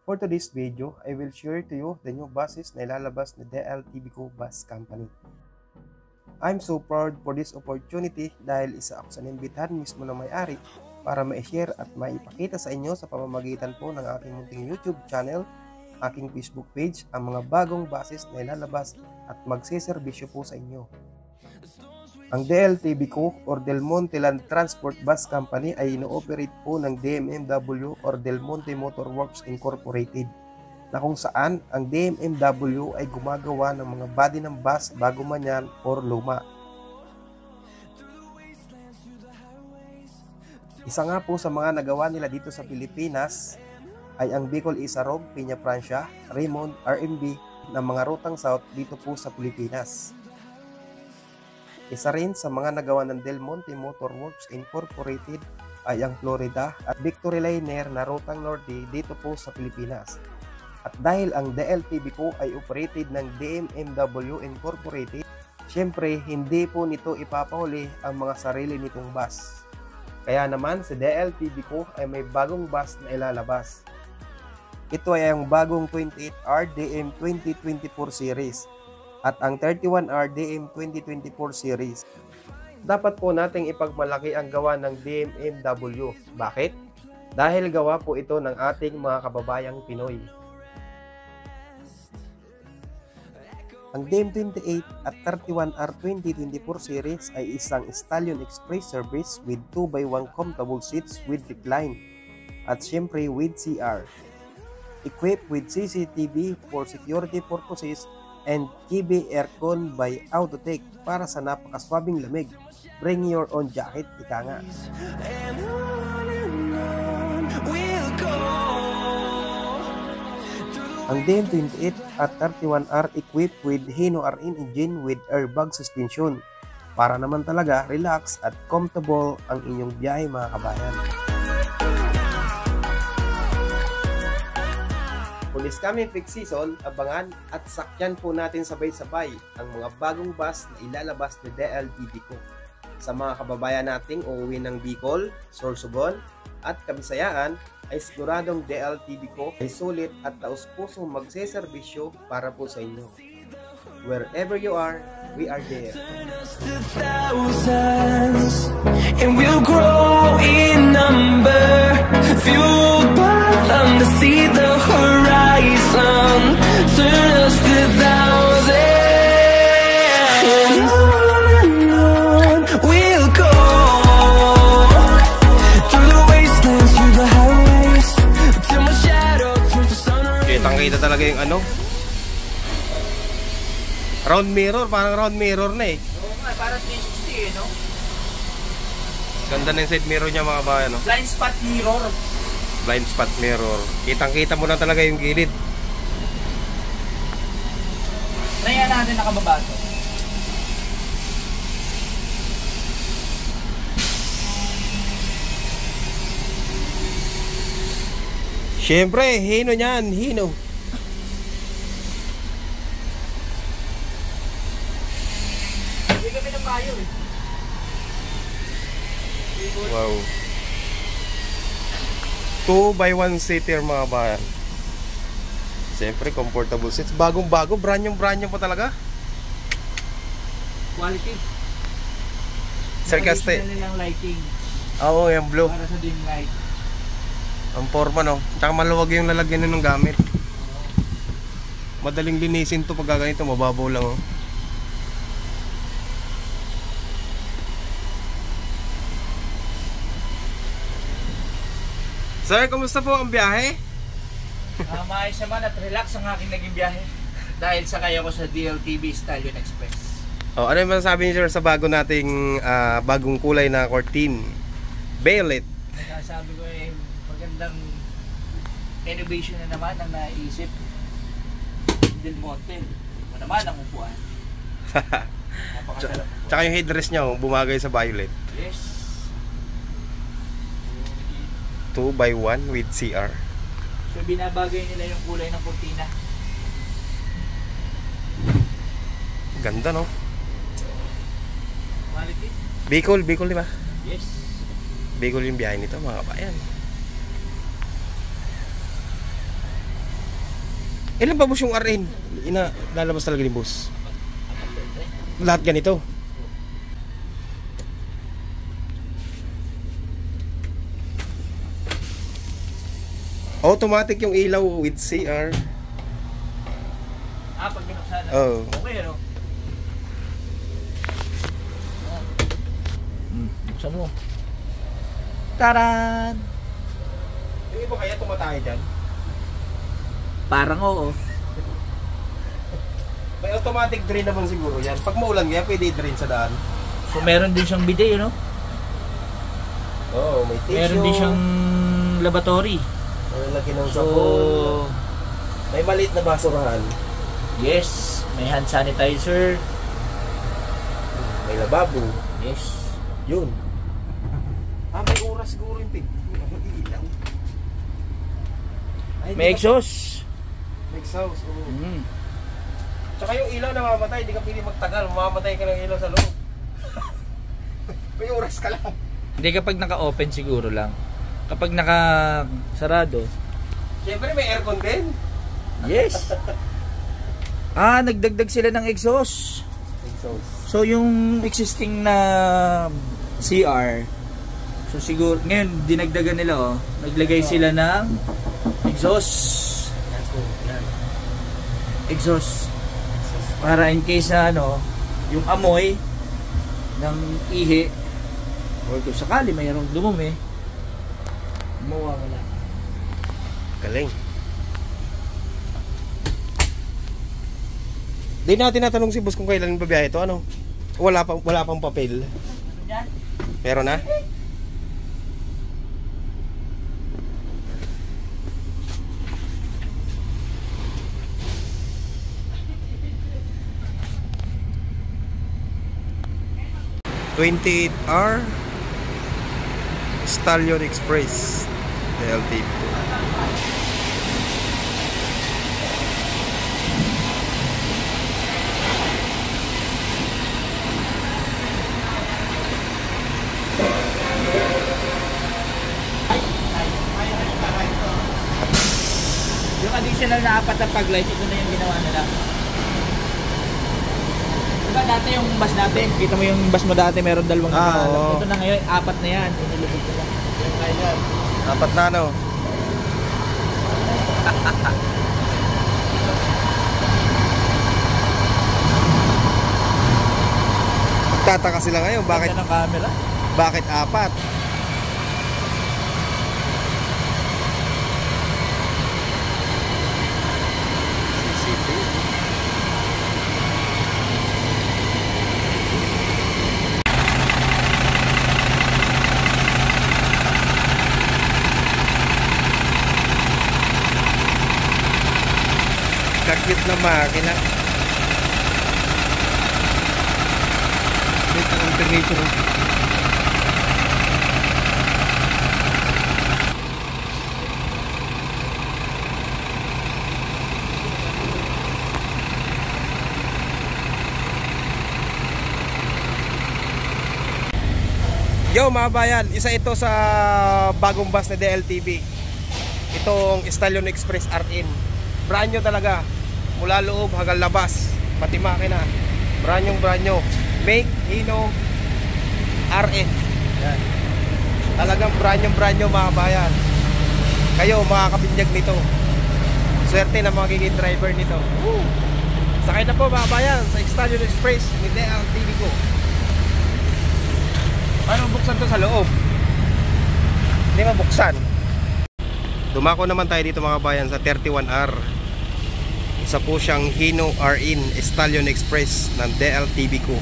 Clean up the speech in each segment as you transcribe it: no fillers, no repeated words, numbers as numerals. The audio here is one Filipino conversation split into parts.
For today's video, I will share to you the new buses na ilalabas ni DLTBco Bus Company. I'm so proud for this opportunity dahil isa ako sa inimbitahan mismo ng may-ari para ma-share at maipakita sa inyo sa pamamagitan po ng aking munting YouTube channel, aking Facebook page, ang mga bagong buses na ilalabas at magseserbisyo po sa inyo. Ang DLTBco or Del Monte Land Transport Bus Company ay ino-operate po ng DMMW or Del Monte Motor Works Incorporated, na kung saan ang DMMW ay gumagawa ng mga body ng bus bago man yan or luma. Isa nga po sa mga nagawa nila dito sa Pilipinas ay ang Bicol Isarog, Peña Francia, Raymond, RMB ng mga rutang south dito po sa Pilipinas. Isa rin sa mga nagawa ng Del Monte Motor Works Incorporated ay ang Florida at Victory Liner na rutang norte dito po sa Pilipinas. At dahil ang DLTBco ay operated ng DMMW Incorporated, syempre hindi po nito ipapahuli ang mga sarili nitong bus. Kaya naman si DLTBco ay may bagong bus na ilalabas. Ito ay ang bagong 28R DM 2024 series at ang 31R DM 2024 series. Dapat po nating ipagmalaki ang gawa ng DMMW. Bakit? Dahil gawa po ito ng ating mga kababayang Pinoy. Ang DM28 at 31R 2024 series ay isang Stallion Express service with 2x1 comfortable seats with recline at syempre with CR. Equipped with CCTV for security purposes and KB aircon by Autotech para sa napakaswabing lamig. Bring your own jacket, ika nga. Ang DM28 at 31R equipped with Hino RN engine with airbag suspension para naman talaga relax at comfortable ang inyong biyahe, mga kabayan. Kung this coming peak season, abangan at sakyan po natin sabay-sabay ang mga bagong bus na ilalabas ni DLTBco. Sa mga kababayan nating uuwi ng Bicol, Sorsogon at Kabisayaan, ay siguradong DLTBco ay sulit at taus-pusong magseserbisyo para po sa inyo. Wherever you are, we are there. And we'll grow in number, fueled by them to see the horizon, turn us to thousands. And on we'll go, through the wastelands, through the highways, till my shadow turns to sun rays. Kitang-kita talaga yung ano, round mirror, parang round mirror na eh. Oo nga, parang 360 eh, no? Ganda na yung side mirror niya, mga kabayan, no? Blind spot mirror. Blind spot mirror. Kitang-kita mo na talaga yung gilid. Tryan natin nakababa ito. Siyempre, Hino niyan, Hino. Hindi kami ng bayo eh. Wow. 2x1 seater, mga bayan. Siyempre, comfortable seats. Bagong-bago, brand-new pa talaga. Quality. Sarcastic. Additional nilang lighting. Oo, yung blue. Para sa dim light. Ang forma, no? Tsaka maluwag yung lalagyan ng gamit. Madaling linisin to pag ganito, mababaw lang, oh. Sir, kumusta po ang biyahe? Maayos naman at relax ang aking naging biyahe. Dahil sakay ako sa DLTB Stallion Express. Oh, ano yung masasabi niyo, sir, sa bago nating bagong kulay na curtain? Bayonet. Sabi ko eh, magandang innovation na naman ang naisip. Del Monte. Ito naman ang upuan. Napakasarap. Tsaka yung headrest niya, bumagay sa violet. Yes. 2x1 with CR. So binabagay nila yung kulay ng kurtina. Ganda, no? Quality? Bicol, di ba? Yes. Bicol yung biyahe nito, mga kabayan. Ilan ba boss yung RN? Lalabas talaga ni boss. Lahat ganito. Automatic yung ilaw with CR. Pag binuksan na. Oh. Okay, ano? Buksan mo. Taran! Yung iba kaya tumatay dyan? Parang oo. May automatic drain naman siguro yan. Pag maulan kaya pwede drain sa daan. So meron din siyang bidet, you know? Oo, may tissue. Meron din siyang laboratory. May laki ng So, sabon. May maliit na basurahan. yes. May hand sanitizer. May lababo. Yes. Yun. May oras siguro yung pig. May exhaust. May exhaust. Oo. Mm. Tsaka yung ilaw namamatay. Hindi ka pwede magtagal. Mamamatay ka ng ilaw sa loob. May oras ka lang. Hindi kapag naka-open siguro lang. Kapag naka-sarado. Siyempre may aircon din. Yes. Nagdagdag sila ng exhaust. Exhaust. So yung existing na CR, so siguro ngayon dinagdagan nila naglagay sila ng exhaust. Exhaust. Para in case na yung amoy ng ihi or kung sakali mayroong dumumi, mawawala. Galing. Di natin natanong si boss kung kailan babiyahe ito, ano? Wala pang papel. Yan. Meron na? $28 Stallion Express LTV. Yung additional na 4 na pag-light, ito na yung ginawa nila. Diba dati yung bus natin, kita mo yung bus mo dati meron 2 na paalam. oo. Ito na ngayon, 4 na yan. Inilubog nila. Yung kaya. Apat na, no? Tataka sila ngayon, bakit Ganda ng camera. apat? CCTV. Kakit na makina. Wait, ang alternator. Yo mga bayan, isa ito sa bagong bus na DLTV. Itong Stallion Express RN. Brand new talaga. Mula loob hanggang labas. Pati makina. Brand new. Make Hino RN. Yan. Talagang brand new mga bayan. Kayo makakabinyag nito. Swerte na magiging driver nito. Woo! Sakay na po mga bayan sa Stallion Express ni DLTV ko. Paano buksan to sa loob? Hindi mabuksan. Dumako naman tayo dito mga bayan sa 31R. Isa po siyang Hino RN Stallion Express ng DLTV ko.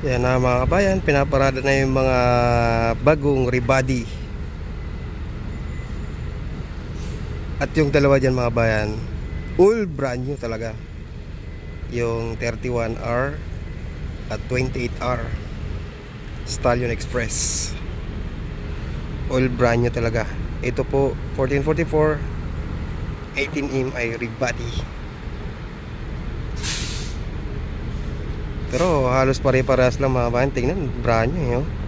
Yan na mga kabayan, pinaparada na yung mga bagong rebody. At yung dalawa dyan mga bayan, all brand new talaga. Yung 31R at 28R Stallion Express, all brand new talaga. Ito po 1444 18M ay rebody. Pero halos pare-parehas lang mga bayan. Tingnan, brand new, eh, oh.